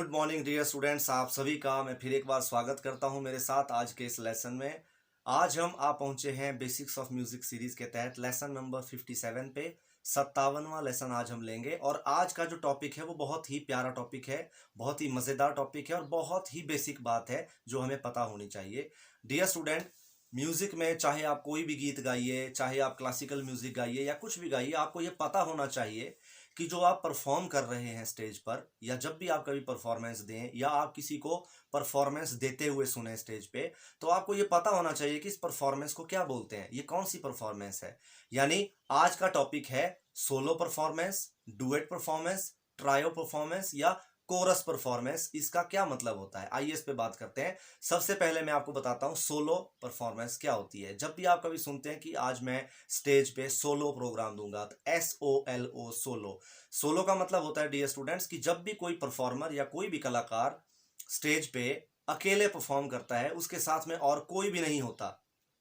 Good morning dear students, आप सभी का मैं फिर एक बार स्वागत करता हूं मेरे साथ आज के इस लेसन में। आज हम आ पहुंचे हैं बेसिक्स ऑफ म्यूजिक सीरीज के तहत लेसन नंबर 57 पे। 57वां लेसन आज हम लेंगे और आज का जो टॉपिक है वो बहुत ही प्यारा टॉपिक है, बहुत ही मज़ेदार टॉपिक है और बहुत ही बेसिक बात है जो हमें पता होनी चाहिए। डियर स्टूडेंट, म्यूजिक में चाहे आप कोई भी गीत गाइए, चाहे आप क्लासिकल म्यूजिक गाइए या कुछ भी गाइए, आपको ये पता होना चाहिए कि जो आप परफॉर्म कर रहे हैं स्टेज पर, या जब भी आप कभी परफॉर्मेंस दें या आप किसी को परफॉर्मेंस देते हुए सुने स्टेज पे, तो आपको ये पता होना चाहिए कि इस परफॉर्मेंस को क्या बोलते हैं, ये कौन सी परफॉर्मेंस है। यानी आज का टॉपिक है solo performance, duet performance, trio performance या कोरस परफॉर्मेंस। इसका क्या मतलब होता है, आइए इस पे बात करते हैं। सबसे पहले मैं आपको बताता हूं सोलो परफॉर्मेंस क्या होती है। जब भी आप कभी सुनते हैं कि आज मैं स्टेज पे सोलो प्रोग्राम दूंगा, तो SOLO, सोलो। सोलो का मतलब होता है डियर स्टूडेंट्स कि जब भी कोई परफॉर्मर या कोई भी कलाकार स्टेज पे अकेले परफॉर्म करता है, उसके साथ में और कोई भी नहीं होता।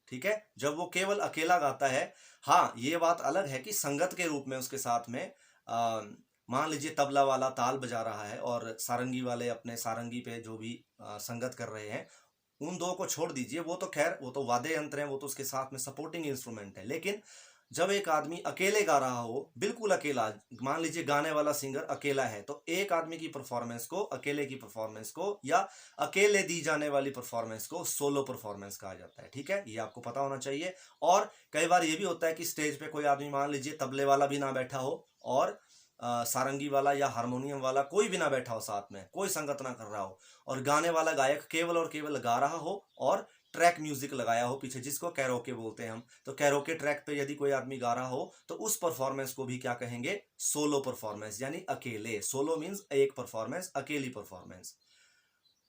ठीक है, जब वो केवल अकेला गाता है। हाँ, ये बात अलग है कि संगत के रूप में उसके साथ में मान लीजिए तबला वाला ताल बजा रहा है और सारंगी वाले अपने सारंगी पे जो भी संगत कर रहे हैं, उन दो को छोड़ दीजिए, वो तो खैर वो तो वाद्य यंत्र हैं, वो तो उसके साथ में सपोर्टिंग इंस्ट्रूमेंट है। लेकिन जब एक आदमी अकेले गा रहा हो, बिल्कुल अकेला, मान लीजिए गाने वाला सिंगर अकेला है, तो एक आदमी की परफॉर्मेंस को, अकेले की परफॉर्मेंस को या अकेले दी जाने वाली परफॉर्मेंस को सोलो परफॉर्मेंस कहा जाता है। ठीक है, ये आपको पता होना चाहिए। और कई बार ये भी होता है कि स्टेज पे कोई आदमी, मान लीजिए तबले वाला भी ना बैठा हो और सारंगी वाला या हारमोनियम वाला कोई भी ना बैठा हो, साथ में कोई संगत ना कर रहा हो, और गाने वाला गायक केवल और केवल गा रहा हो और ट्रैक म्यूजिक लगाया हो पीछे, जिसको कैरोके बोलते हैं हम। तो कैरोके ट्रैक पे यदि कोई आदमी गा रहा हो, तो उस परफॉर्मेंस को भी क्या कहेंगे, सोलो परफॉर्मेंस, यानी अकेले। सोलो मीन्स एक परफॉर्मेंस, अकेली परफॉर्मेंस।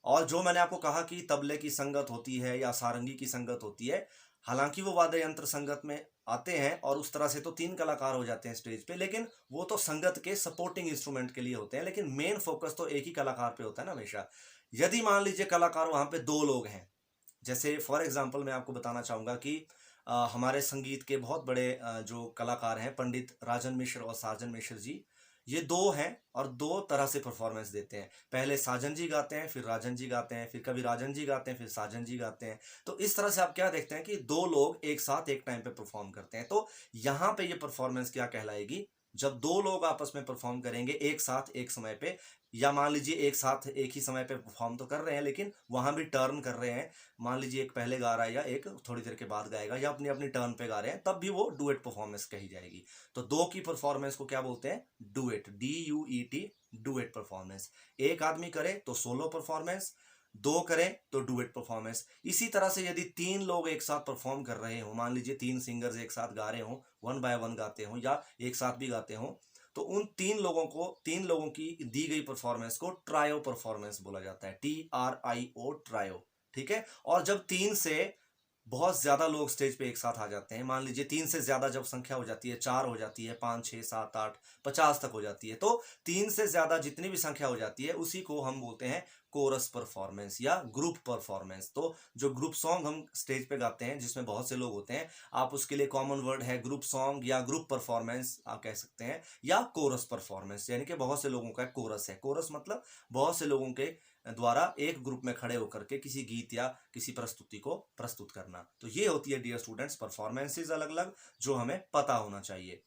और जो मैंने आपको कहा कि तबले की संगत होती है या सारंगी की संगत होती है, हालांकि वो वाद्य यंत्र संगत में आते हैं और उस तरह से तो 3 कलाकार हो जाते हैं स्टेज पे, लेकिन वो तो संगत के सपोर्टिंग इंस्ट्रूमेंट के लिए होते हैं, लेकिन मेन फोकस तो एक ही कलाकार पे होता है ना हमेशा। यदि मान लीजिए कलाकार वहां पे 2 लोग हैं, जैसे फॉर एग्जांपल मैं आपको बताना चाहूँगा कि हमारे संगीत के बहुत बड़े जो कलाकार हैं, पंडित राजन मिश्र और साजन मिश्र जी, ये 2 हैं और 2 तरह से परफॉर्मेंस देते हैं। पहले साजन जी गाते हैं, फिर राजन जी गाते हैं, फिर कभी राजन जी गाते हैं, फिर साजन जी गाते हैं। तो इस तरह से आप क्या देखते हैं कि 2 लोग एक साथ एक टाइम पे परफॉर्म करते हैं। तो यहाँ पे ये परफॉर्मेंस क्या कहलाएगी, जब 2 लोग आपस में परफॉर्म करेंगे एक साथ एक समय पे, या मान लीजिए एक साथ एक ही समय पे परफॉर्म तो कर रहे हैं लेकिन वहां भी टर्न कर रहे हैं। मान लीजिए एक पहले गा रहा है या एक थोड़ी देर के बाद गाएगा, या अपनी अपनी टर्न पे गा रहे हैं, तब भी वो डुएट परफॉर्मेंस कही जाएगी। तो 2 की परफॉर्मेंस को क्या बोलते हैं, डुएट, DUET, डुएट परफॉर्मेंस। एक आदमी करे तो सोलो परफॉर्मेंस, 2 करें तो डुएट परफॉर्मेंस। इसी तरह से यदि 3 लोग एक साथ परफॉर्म कर रहे हो, मान लीजिए 3 सिंगर्स एक साथ गा रहे हो, वन बाय वन गाते हो या एक साथ भी गाते हो, तो उन 3 लोगों की दी गई परफॉर्मेंस को ट्रायो परफॉर्मेंस बोला जाता है, TRIO, ट्रायो। ठीक है, और जब 3 से बहुत ज्यादा लोग स्टेज पे एक साथ आ जाते हैं, मान लीजिए 3 से ज्यादा जब संख्या हो जाती है, 4 हो जाती है, 5, 6, 7, 8, 50 तक हो जाती है, तो 3 से ज्यादा जितनी भी संख्या हो जाती है उसी को हम बोलते हैं कोरस परफॉर्मेंस या ग्रुप परफॉर्मेंस। तो जो ग्रुप सॉन्ग हम स्टेज पे गाते हैं जिसमें बहुत से लोग होते हैं, आप उसके लिए कॉमन वर्ड है ग्रुप सॉन्ग या ग्रुप परफॉर्मेंस आप कह सकते हैं, या कोरस परफॉर्मेंस, यानी कि बहुत से लोगों का कोरस है। कोरस मतलब बहुत से लोगों के द्वारा एक ग्रुप में खड़े होकर के किसी गीत या किसी प्रस्तुति को प्रस्तुत करना। तो ये होती है डियर स्टूडेंट्स परफॉर्मेंसेज अलग अलग, जो हमें पता होना चाहिए।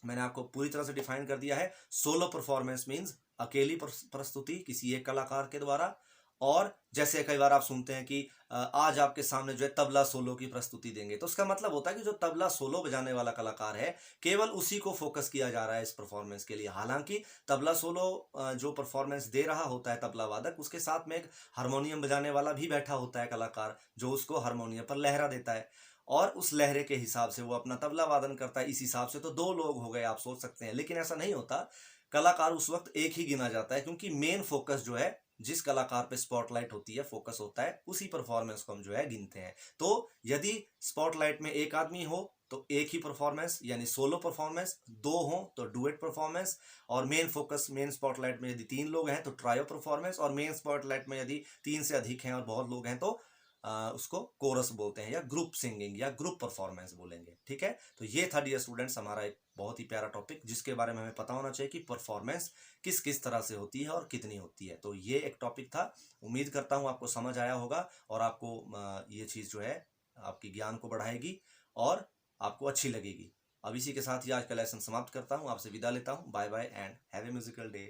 मैंने आपको पूरी तरह से डिफाइन कर दिया है। सोलो परफॉर्मेंस मींस अकेली प्रस्तुति किसी एक कलाकार के द्वारा। और जैसे कई बार आप सुनते हैं कि आज आपके सामने जो है तबला सोलो की प्रस्तुति देंगे, तो उसका मतलब होता है कि जो तबला सोलो बजाने वाला कलाकार है, केवल उसी को फोकस किया जा रहा है इस परफॉर्मेंस के लिए। हालांकि तबला सोलो जो परफॉर्मेंस दे रहा होता है तबला वादक, उसके साथ में एक हारमोनियम बजाने वाला भी बैठा होता है कलाकार, जो उसको हारमोनियम पर लहरा देता है और उस लहरे के हिसाब से वो अपना तबला वादन करता है। इस हिसाब से तो 2 लोग हो गए, आप सोच सकते हैं, लेकिन ऐसा नहीं होता। कलाकार उस वक्त एक ही गिना जाता है, क्योंकि मेन फोकस जो है, जिस कलाकार पे स्पॉटलाइट होती है, फोकस होता है, उसी परफॉर्मेंस को हम जो है गिनते हैं। तो यदि स्पॉटलाइट में एक आदमी हो तो एक ही परफॉर्मेंस यानी सोलो परफॉर्मेंस, 2 हो तो डुएट परफॉर्मेंस, और मेन फोकस मेन स्पॉटलाइट में यदि 3 लोग हैं तो ट्रायो परफॉर्मेंस, और मेन स्पॉटलाइट में यदि 3 से अधिक हैं और बहुत लोग हैं तो उसको कोरस बोलते हैं या ग्रुप सिंगिंग या ग्रुप परफॉर्मेंस बोलेंगे। ठीक है, तो ये था डियर स्टूडेंट्स हमारा एक बहुत ही प्यारा टॉपिक जिसके बारे में हमें पता होना चाहिए कि परफॉर्मेंस किस किस तरह से होती है और कितनी होती है। तो ये एक टॉपिक था, उम्मीद करता हूँ आपको समझ आया होगा और आपको ये चीज़ जो है आपकी ज्ञान को बढ़ाएगी और आपको अच्छी लगेगी। अब इसी के साथ ही आज का लेसन समाप्त करता हूँ, आपसे विदा लेता हूँ। Bye bye and have a musical day.